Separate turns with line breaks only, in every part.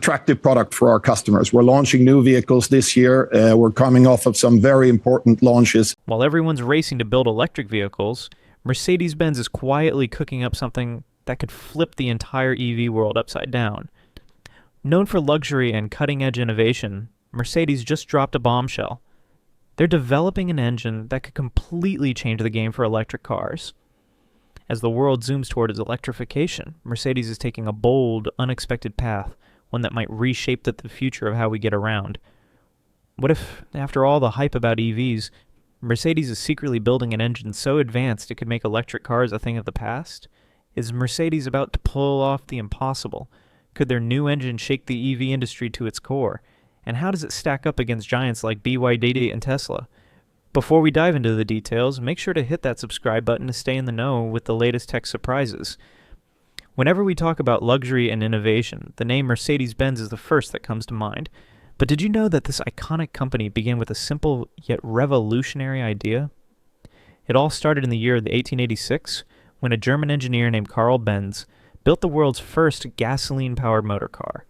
attractive product for our customers. We're launching new vehicles this year. We're coming off of some very important launches.
While everyone's racing to build electric vehicles, Mercedes-Benz is quietly cooking up something that could flip the entire EV world upside down. Known for luxury and cutting-edge innovation, Mercedes just dropped a bombshell. They're developing an engine that could completely change the game for electric cars. As the world zooms toward its electrification, Mercedes is taking a bold, unexpected path, one that might reshape the future of how we get around. What if, after all the hype about EVs, Mercedes is secretly building an engine so advanced it could make electric cars a thing of the past? Is Mercedes about to pull off the impossible? Could their new engine shake the EV industry to its core? And how does it stack up against giants like BYD and Tesla? Before we dive into the details, make sure to hit that subscribe button to stay in the know with the latest tech surprises. Whenever we talk about luxury and innovation, the name Mercedes-Benz is the first that comes to mind. But did you know that this iconic company began with a simple yet revolutionary idea? It all started in the year of 1886, when a German engineer named Carl Benz built the world's first gasoline-powered motor car.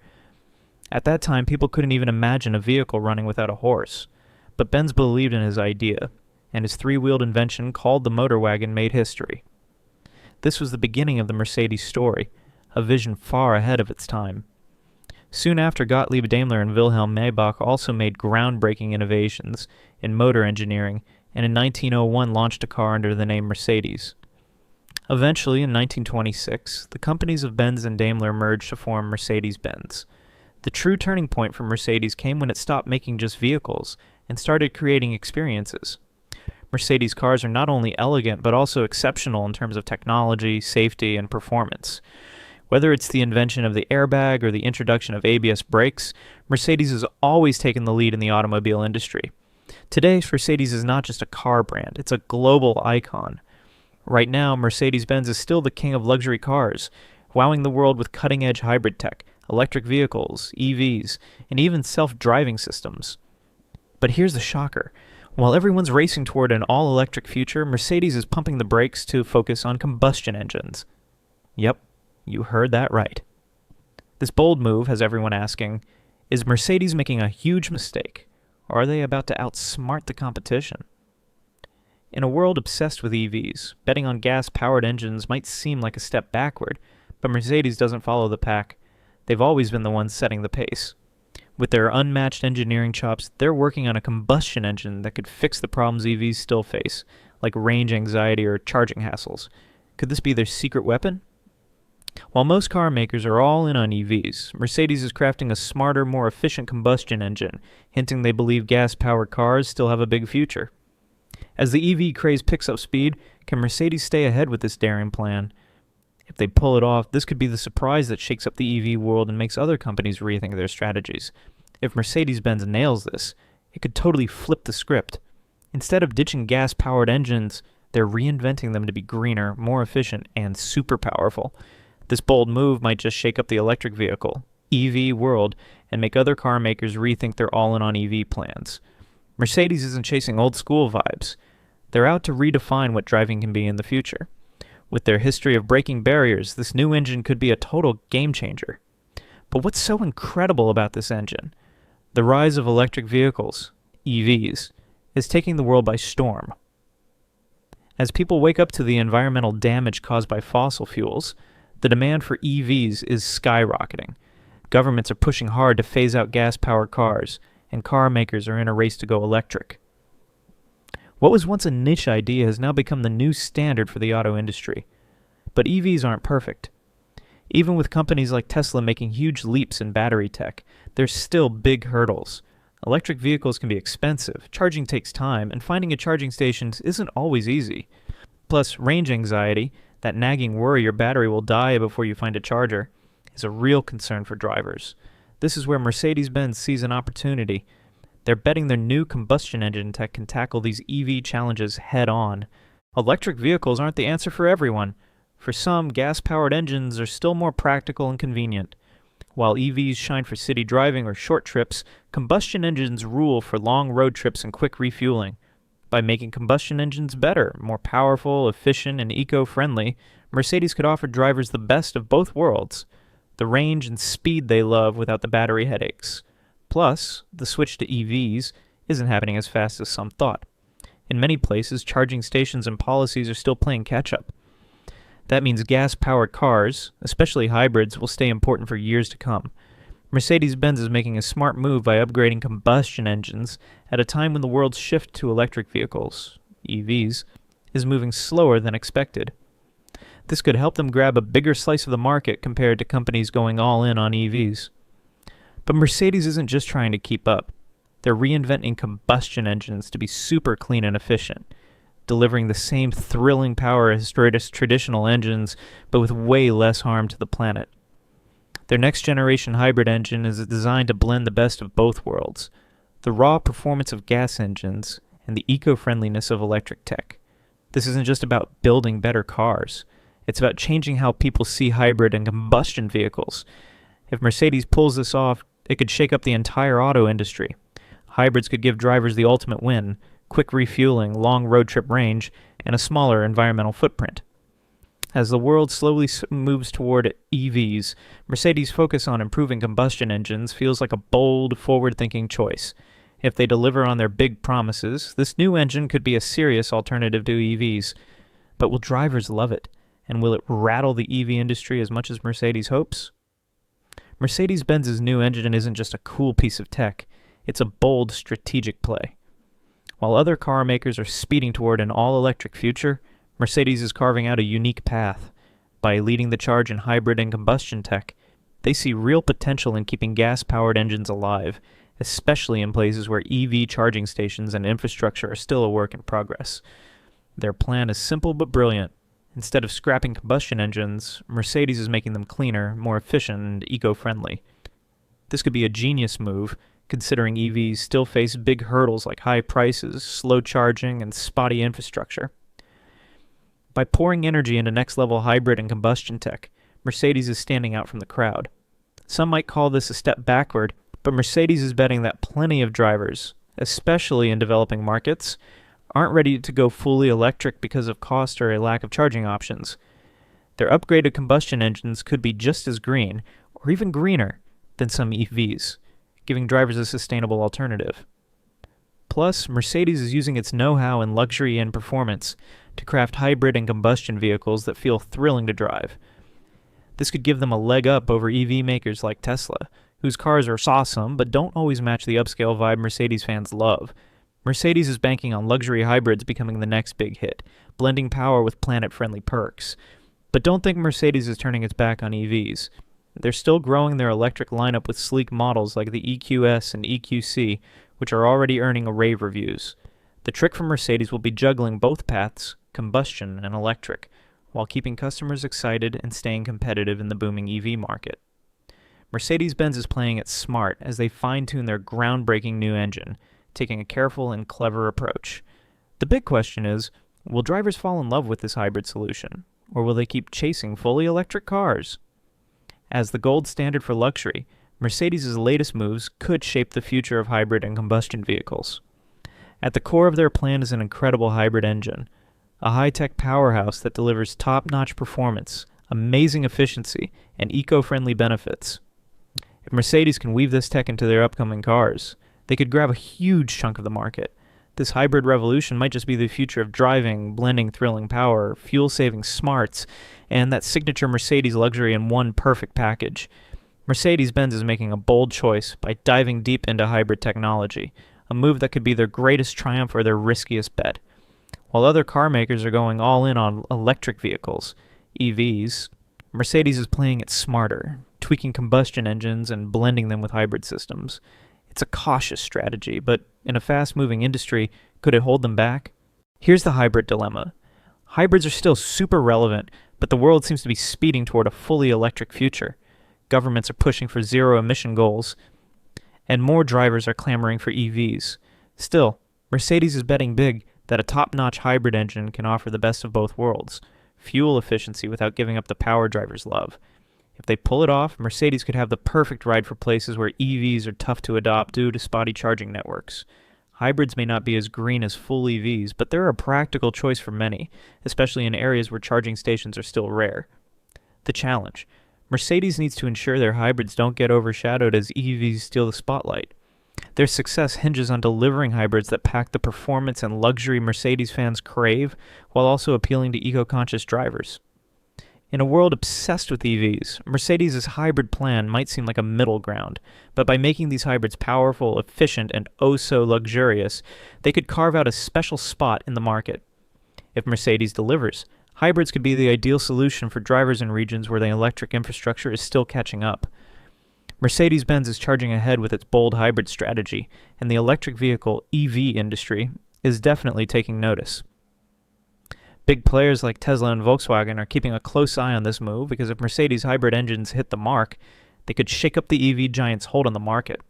At that time, people couldn't even imagine a vehicle running without a horse. But Benz believed in his idea, and his three-wheeled invention, called the motor wagon, made history. This was the beginning of the Mercedes story, a vision far ahead of its time. Soon after, Gottlieb Daimler and Wilhelm Maybach also made groundbreaking innovations in motor engineering, and in 1901 launched a car under the name Mercedes. Eventually, in 1926, the companies of Benz and Daimler merged to form Mercedes-Benz. The true turning point for Mercedes came when it stopped making just vehicles and started creating experiences. Mercedes cars are not only elegant but also exceptional in terms of technology, safety, and performance. Whether it's the invention of the airbag or the introduction of ABS brakes, Mercedes has always taken the lead in the automobile industry. Today, Mercedes is not just a car brand, it's a global icon. Right now, Mercedes-Benz is still the king of luxury cars, wowing the world with cutting-edge hybrid tech, electric vehicles, EVs, and even self-driving systems. But here's the shocker. While everyone's racing toward an all-electric future, Mercedes is pumping the brakes to focus on combustion engines. Yep, you heard that right. This bold move has everyone asking, is Mercedes making a huge mistake, or are they about to outsmart the competition? In a world obsessed with EVs, betting on gas-powered engines might seem like a step backward, but Mercedes doesn't follow the pack. They've always been the ones setting the pace. With their unmatched engineering chops, they're working on a combustion engine that could fix the problems EVs still face, like range anxiety or charging hassles. Could this be their secret weapon? While most car makers are all in on EVs, Mercedes is crafting a smarter, more efficient combustion engine, hinting they believe gas-powered cars still have a big future. As the EV craze picks up speed, can Mercedes stay ahead with this daring plan? If they pull it off, this could be the surprise that shakes up the EV world and makes other companies rethink their strategies. If Mercedes-Benz nails this, it could totally flip the script. Instead of ditching gas-powered engines, they're reinventing them to be greener, more efficient, and super powerful. This bold move might just shake up the electric vehicle, EV world, and make other car makers rethink their all-in on EV plans. Mercedes isn't chasing old-school vibes. They're out to redefine what driving can be in the future. With their history of breaking barriers, this new engine could be a total game-changer. But what's so incredible about this engine? The rise of electric vehicles, EVs, is taking the world by storm. As people wake up to the environmental damage caused by fossil fuels, the demand for EVs is skyrocketing. Governments are pushing hard to phase out gas-powered cars, and car makers are in a race to go electric. What was once a niche idea has now become the new standard for the auto industry. But EVs aren't perfect. Even with companies like Tesla making huge leaps in battery tech, there's still big hurdles. Electric vehicles can be expensive, charging takes time, and finding a charging station isn't always easy. Plus, range anxiety, that nagging worry your battery will die before you find a charger, is a real concern for drivers. This is where Mercedes-Benz sees an opportunity. They're betting their new combustion engine tech can tackle these EV challenges head-on. Electric vehicles aren't the answer for everyone. For some, gas-powered engines are still more practical and convenient. While EVs shine for city driving or short trips, combustion engines rule for long road trips and quick refueling. By making combustion engines better, more powerful, efficient, and eco-friendly, Mercedes could offer drivers the best of both worlds. the range and speed they love without the battery headaches. Plus, the switch to EVs isn't happening as fast as some thought. In many places, charging stations and policies are still playing catch-up. That means gas-powered cars, especially hybrids, will stay important for years to come. Mercedes-Benz is making a smart move by upgrading combustion engines at a time when the world's shift to electric vehicles, EVs, is moving slower than expected. This could help them grab a bigger slice of the market compared to companies going all in on EVs. But Mercedes isn't just trying to keep up. They're reinventing combustion engines to be super clean and efficient, delivering the same thrilling power as traditional engines, but with way less harm to the planet. Their next-generation hybrid engine is designed to blend the best of both worlds, the raw performance of gas engines and the eco-friendliness of electric tech. This isn't just about building better cars. It's about changing how people see hybrid and combustion vehicles. If Mercedes pulls this off, it could shake up the entire auto industry. Hybrids could give drivers the ultimate win: quick refueling, long road trip range, and a smaller environmental footprint. As the world slowly moves toward EVs, Mercedes' focus on improving combustion engines feels like a bold, forward-thinking choice. If they deliver on their big promises, this new engine could be a serious alternative to EVs. But will drivers love it? And will it rattle the EV industry as much as Mercedes hopes? Mercedes-Benz's new engine isn't just a cool piece of tech. It's a bold, strategic play. While other car makers are speeding toward an all-electric future, Mercedes is carving out a unique path. By leading the charge in hybrid and combustion tech, they see real potential in keeping gas-powered engines alive, especially in places where EV charging stations and infrastructure are still a work in progress. Their plan is simple but brilliant. Instead of scrapping combustion engines, Mercedes is making them cleaner, more efficient, and eco-friendly. This could be a genius move, considering EVs still face big hurdles like high prices, slow charging, and spotty infrastructure. By pouring energy into next-level hybrid and combustion tech, Mercedes is standing out from the crowd. Some might call this a step backward, but Mercedes is betting that plenty of drivers, especially in developing markets, aren't ready to go fully electric because of cost or a lack of charging options. Their upgraded combustion engines could be just as green, or even greener, than some EVs, giving drivers a sustainable alternative. Plus, Mercedes is using its know-how in luxury and performance to craft hybrid and combustion vehicles that feel thrilling to drive. This could give them a leg up over EV makers like Tesla, whose cars are awesome but don't always match the upscale vibe Mercedes fans love. Mercedes is banking on luxury hybrids becoming the next big hit, blending power with planet-friendly perks. But don't think Mercedes is turning its back on EVs. They're still growing their electric lineup with sleek models like the EQS and EQC, which are already earning rave reviews. The trick for Mercedes will be juggling both paths, combustion and electric, while keeping customers excited and staying competitive in the booming EV market. Mercedes-Benz is playing it smart as they fine-tune their groundbreaking new engine, taking a careful and clever approach. The big question is, will drivers fall in love with this hybrid solution, or will they keep chasing fully electric cars? As the gold standard for luxury, Mercedes' latest moves could shape the future of hybrid and combustion vehicles. At the core of their plan is an incredible hybrid engine, a high-tech powerhouse that delivers top-notch performance, amazing efficiency, and eco-friendly benefits. If Mercedes can weave this tech into their upcoming cars, they could grab a huge chunk of the market. This hybrid revolution might just be the future of driving, blending thrilling power, fuel-saving smarts, and that signature Mercedes luxury in one perfect package. Mercedes-Benz is making a bold choice by diving deep into hybrid technology, a move that could be their greatest triumph or their riskiest bet. While other car makers are going all in on electric vehicles, EVs, Mercedes is playing it smarter, tweaking combustion engines and blending them with hybrid systems. It's a cautious strategy, but in a fast-moving industry, could it hold them back? Here's the hybrid dilemma. Hybrids are still super relevant, but the world seems to be speeding toward a fully electric future. Governments are pushing for zero-emission goals, and more drivers are clamoring for EVs. Still, Mercedes is betting big that a top-notch hybrid engine can offer the best of both worlds, fuel efficiency without giving up the power drivers love. If they pull it off, Mercedes could have the perfect ride for places where EVs are tough to adopt due to spotty charging networks. Hybrids may not be as green as full EVs, but they're a practical choice for many, especially in areas where charging stations are still rare. The challenge: Mercedes needs to ensure their hybrids don't get overshadowed as EVs steal the spotlight. Their success hinges on delivering hybrids that pack the performance and luxury Mercedes fans crave while also appealing to eco-conscious drivers. In a world obsessed with EVs, Mercedes' hybrid plan might seem like a middle ground, but by making these hybrids powerful, efficient, and oh so luxurious, they could carve out a special spot in the market. If Mercedes delivers, hybrids could be the ideal solution for drivers in regions where the electric infrastructure is still catching up. Mercedes-Benz is charging ahead with its bold hybrid strategy, and the electric vehicle EV industry is definitely taking notice. Big players like Tesla and Volkswagen are keeping a close eye on this move because if Mercedes hybrid engines hit the mark, they could shake up the EV giant's hold on the market.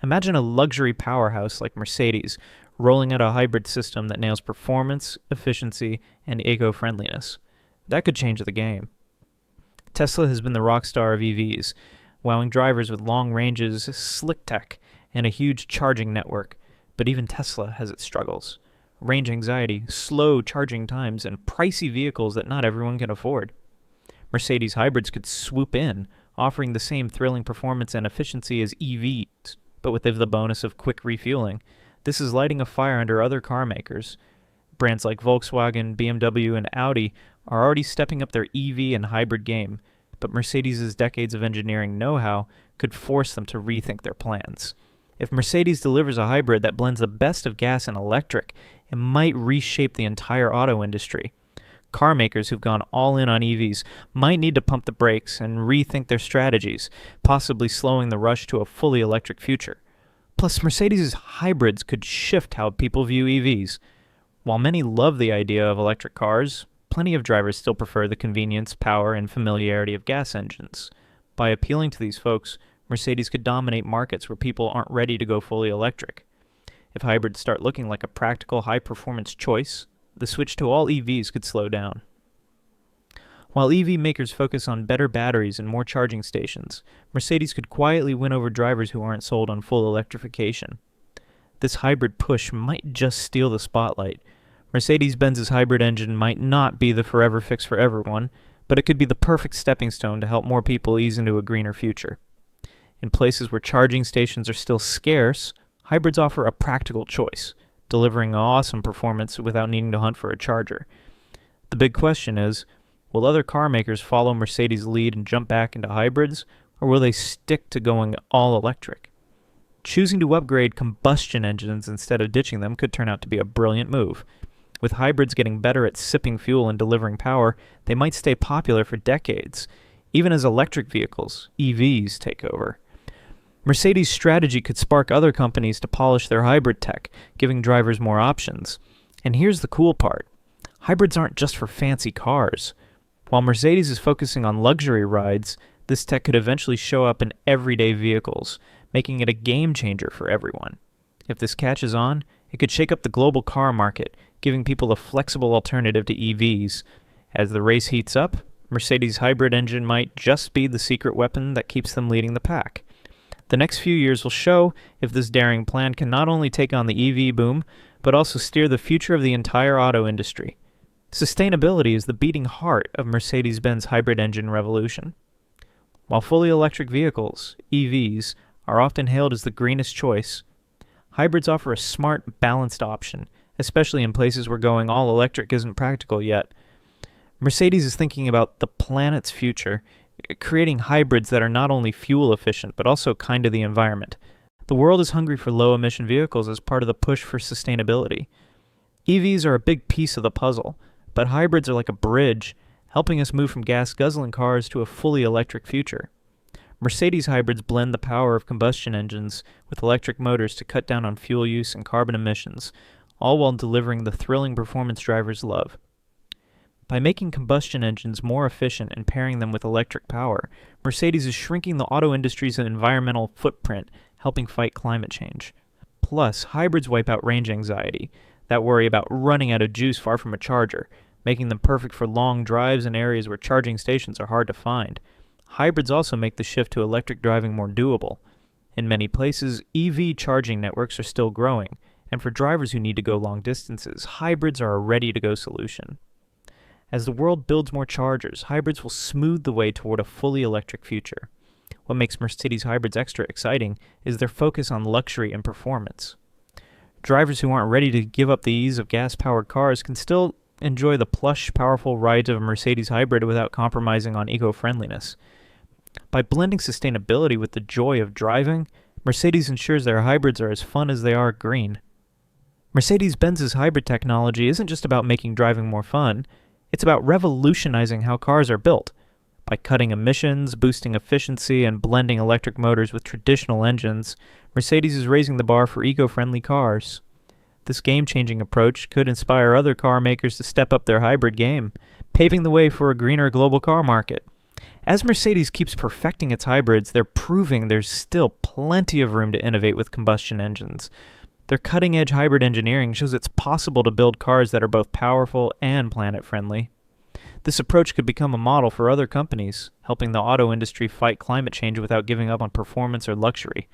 Imagine a luxury powerhouse like Mercedes rolling out a hybrid system that nails performance, efficiency, and eco-friendliness. That could change the game. Tesla has been the rock star of EVs, wowing drivers with long ranges, slick tech, and a huge charging network, but even Tesla has its struggles. Range anxiety, slow charging times, and pricey vehicles that not everyone can afford. Mercedes hybrids could swoop in, offering the same thrilling performance and efficiency as EVs, but with the bonus of quick refueling. This is lighting a fire under other car makers. Brands like Volkswagen, BMW, and Audi are already stepping up their EV and hybrid game, but Mercedes' decades of engineering know-how could force them to rethink their plans. If Mercedes delivers a hybrid that blends the best of gas and electric, it might reshape the entire auto industry. Car makers who've gone all in on EVs might need to pump the brakes and rethink their strategies, possibly slowing the rush to a fully electric future. Plus, Mercedes' hybrids could shift how people view EVs. While many love the idea of electric cars, plenty of drivers still prefer the convenience, power, and familiarity of gas engines. By appealing to these folks, Mercedes could dominate markets where people aren't ready to go fully electric. If hybrids start looking like a practical, high-performance choice, the switch to all EVs could slow down. While EV makers focus on better batteries and more charging stations, Mercedes could quietly win over drivers who aren't sold on full electrification. This hybrid push might just steal the spotlight. Mercedes-Benz's hybrid engine might not be the forever fix for everyone, but it could be the perfect stepping stone to help more people ease into a greener future. In places where charging stations are still scarce, hybrids offer a practical choice, delivering awesome performance without needing to hunt for a charger. The big question is, will other car makers follow Mercedes' lead and jump back into hybrids, or will they stick to going all electric? Choosing to upgrade combustion engines instead of ditching them could turn out to be a brilliant move. With hybrids getting better at sipping fuel and delivering power, they might stay popular for decades, even as electric vehicles, EVs, take over. Mercedes' strategy could spark other companies to polish their hybrid tech, giving drivers more options. And here's the cool part. Hybrids aren't just for fancy cars. While Mercedes is focusing on luxury rides, this tech could eventually show up in everyday vehicles, making it a game changer for everyone. If this catches on, it could shake up the global car market, giving people a flexible alternative to EVs. As the race heats up, Mercedes' hybrid engine might just be the secret weapon that keeps them leading the pack. The next few years will show if this daring plan can not only take on the EV boom, but also steer the future of the entire auto industry. Sustainability is the beating heart of Mercedes-Benz hybrid engine revolution. While fully electric vehicles, EVs, are often hailed as the greenest choice, hybrids offer a smart, balanced option, especially in places where going all electric isn't practical yet. Mercedes is thinking about the planet's future, creating hybrids that are not only fuel efficient, but also kind to the environment. The world is hungry for low-emission vehicles as part of the push for sustainability. EVs are a big piece of the puzzle, but hybrids are like a bridge, helping us move from gas-guzzling cars to a fully electric future. Mercedes hybrids blend the power of combustion engines with electric motors to cut down on fuel use and carbon emissions, all while delivering the thrilling performance drivers love. By making combustion engines more efficient and pairing them with electric power, Mercedes is shrinking the auto industry's environmental footprint, helping fight climate change. Plus, hybrids wipe out range anxiety, that worry about running out of juice far from a charger, making them perfect for long drives in areas where charging stations are hard to find. Hybrids also make the shift to electric driving more doable. In many places, EV charging networks are still growing, and for drivers who need to go long distances, hybrids are a ready-to-go solution. As the world builds more chargers, hybrids will smooth the way toward a fully electric future. What makes Mercedes hybrids extra exciting is their focus on luxury and performance. Drivers who aren't ready to give up the ease of gas-powered cars can still enjoy the plush, powerful rides of a Mercedes hybrid without compromising on eco-friendliness. By blending sustainability with the joy of driving, Mercedes ensures their hybrids are as fun as they are green. Mercedes-Benz's hybrid technology isn't just about making driving more fun, it's about revolutionizing how cars are built. By cutting emissions, boosting efficiency, and blending electric motors with traditional engines, Mercedes is raising the bar for eco-friendly cars. This game-changing approach could inspire other car makers to step up their hybrid game, paving the way for a greener global car market. As Mercedes keeps perfecting its hybrids, they're proving there's still plenty of room to innovate with combustion engines. Their cutting-edge hybrid engineering shows it's possible to build cars that are both powerful and planet-friendly. This approach could become a model for other companies, helping the auto industry fight climate change without giving up on performance or luxury.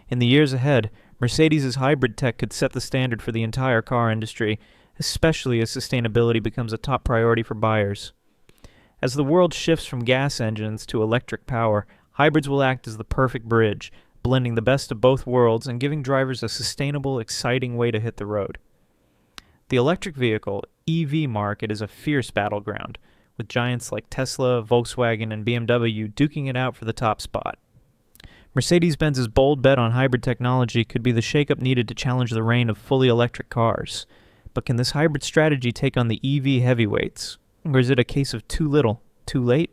In the years ahead, Mercedes' hybrid tech could set the standard for the entire car industry, especially as sustainability becomes a top priority for buyers. As the world shifts from gas engines to electric power, hybrids will act as the perfect bridge, blending the best of both worlds and giving drivers a sustainable, exciting way to hit the road. The electric vehicle, EV market is a fierce battleground, with giants like Tesla, Volkswagen, and BMW duking it out for the top spot. Mercedes-Benz's bold bet on hybrid technology could be the shakeup needed to challenge the reign of fully electric cars. But can this hybrid strategy take on the EV heavyweights? Or is it a case of too little, too late?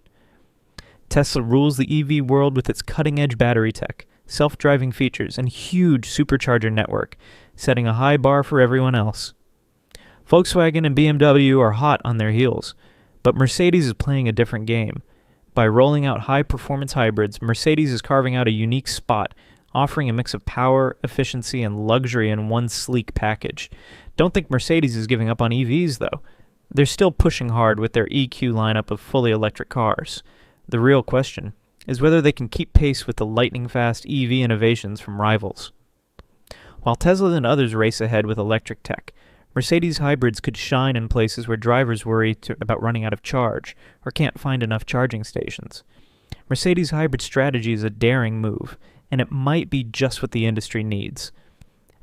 Tesla rules the EV world with its cutting-edge battery tech, self-driving features, and huge supercharger network, setting a high bar for everyone else. Volkswagen and BMW are hot on their heels, but Mercedes is playing a different game. By rolling out high-performance hybrids, Mercedes is carving out a unique spot, offering a mix of power, efficiency, and luxury in one sleek package. Don't think Mercedes is giving up on EVs, though. They're still pushing hard with their EQ lineup of fully electric cars. The real question is whether they can keep pace with the lightning-fast EV innovations from rivals. While Tesla and others race ahead with electric tech, Mercedes hybrids could shine in places where drivers worry about running out of charge or can't find enough charging stations. Mercedes' hybrid strategy is a daring move, and it might be just what the industry needs.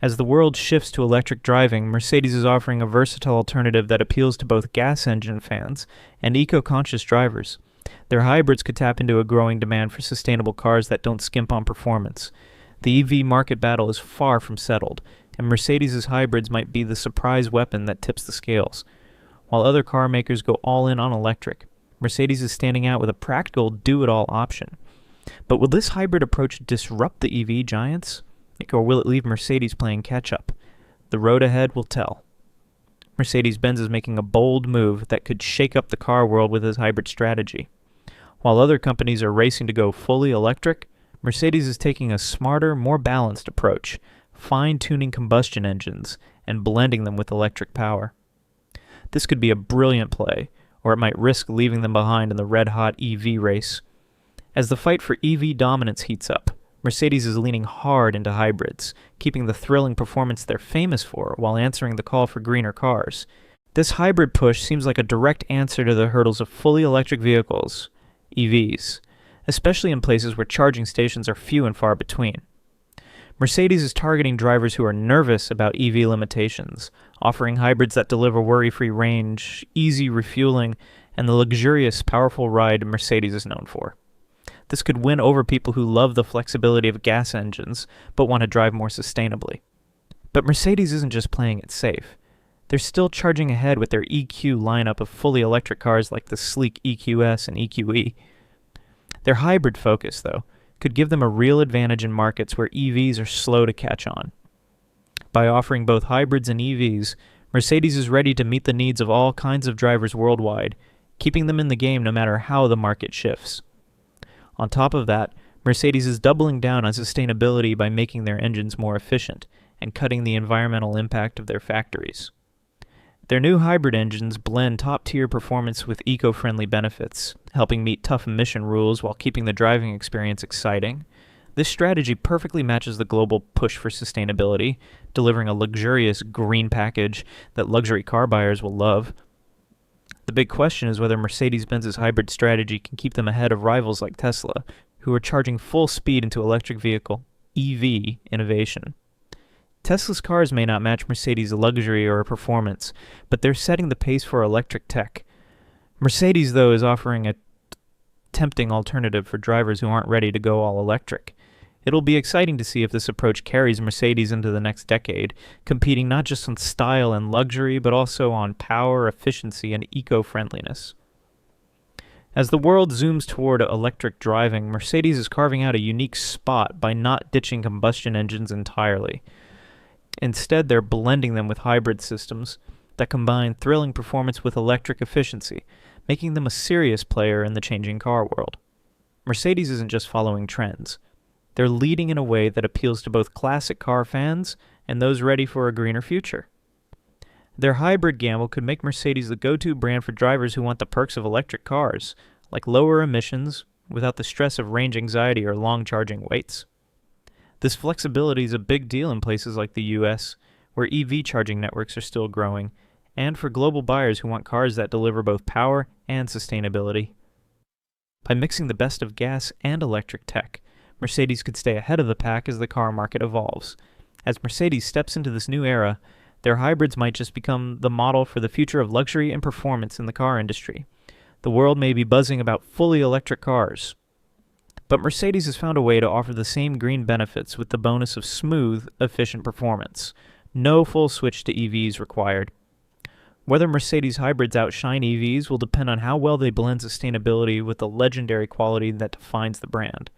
As the world shifts to electric driving, Mercedes is offering a versatile alternative that appeals to both gas engine fans and eco-conscious drivers. Their hybrids could tap into a growing demand for sustainable cars that don't skimp on performance. The EV market battle is far from settled, and Mercedes' hybrids might be the surprise weapon that tips the scales. While other car makers go all in on electric, Mercedes is standing out with a practical do-it-all option. But will this hybrid approach disrupt the EV giants? Or will it leave Mercedes playing catch-up? The road ahead will tell. Mercedes-Benz is making a bold move that could shake up the car world with its hybrid strategy. While other companies are racing to go fully electric, Mercedes is taking a smarter, more balanced approach, fine-tuning combustion engines and blending them with electric power. This could be a brilliant play, or it might risk leaving them behind in the red-hot EV race. As the fight for EV dominance heats up, Mercedes is leaning hard into hybrids, keeping the thrilling performance they're famous for while answering the call for greener cars. This hybrid push seems like a direct answer to the hurdles of fully electric vehicles, EVs, especially in places where charging stations are few and far between. Mercedes is targeting drivers who are nervous about EV limitations, offering hybrids that deliver worry-free range, easy refueling, and the luxurious, powerful ride Mercedes is known for. This could win over people who love the flexibility of gas engines, but want to drive more sustainably. But Mercedes isn't just playing it safe. They're still charging ahead with their EQ lineup of fully electric cars like the sleek EQS and EQE. Their hybrid focus, though, could give them a real advantage in markets where EVs are slow to catch on. By offering both hybrids and EVs, Mercedes is ready to meet the needs of all kinds of drivers worldwide, keeping them in the game no matter how the market shifts. On top of that, Mercedes is doubling down on sustainability by making their engines more efficient and cutting the environmental impact of their factories. Their new hybrid engines blend top-tier performance with eco-friendly benefits, helping meet tough emission rules while keeping the driving experience exciting. This strategy perfectly matches the global push for sustainability, delivering a luxurious green package that luxury car buyers will love. The big question is whether Mercedes-Benz's hybrid strategy can keep them ahead of rivals like Tesla, who are charging full speed into electric vehicle (EV) innovation. Tesla's cars may not match Mercedes' luxury or performance, but they're setting the pace for electric tech. Mercedes, though, is offering a tempting alternative for drivers who aren't ready to go all electric. It'll be exciting to see if this approach carries Mercedes into the next decade, competing not just on style and luxury, but also on power, efficiency, and eco-friendliness. As the world zooms toward electric driving, Mercedes is carving out a unique spot by not ditching combustion engines entirely. Instead, they're blending them with hybrid systems that combine thrilling performance with electric efficiency, making them a serious player in the changing car world. Mercedes isn't just following trends. They're leading in a way that appeals to both classic car fans and those ready for a greener future. Their hybrid gamble could make Mercedes the go-to brand for drivers who want the perks of electric cars, like lower emissions without the stress of range anxiety or long charging waits. This flexibility is a big deal in places like the US, where EV charging networks are still growing, and for global buyers who want cars that deliver both power and sustainability. By mixing the best of gas and electric tech, Mercedes could stay ahead of the pack as the car market evolves. As Mercedes steps into this new era, their hybrids might just become the model for the future of luxury and performance in the car industry. The world may be buzzing about fully electric cars, but Mercedes has found a way to offer the same green benefits with the bonus of smooth, efficient performance. No full switch to EVs required. Whether Mercedes hybrids outshine EVs will depend on how well they blend sustainability with the legendary quality that defines the brand.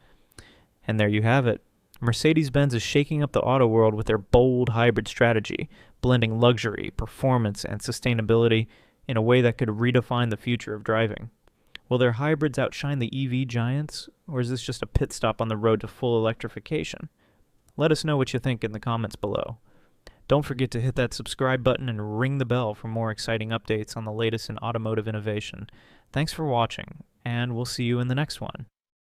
And there you have it. Mercedes-Benz is shaking up the auto world with their bold hybrid strategy, blending luxury, performance, and sustainability in a way that could redefine the future of driving. Will their hybrids outshine the EV giants, or is this just a pit stop on the road to full electrification? Let us know what you think in the comments below. Don't forget to hit that subscribe button and ring the bell for more exciting updates on the latest in automotive innovation. Thanks for watching, and we'll see you in the next one.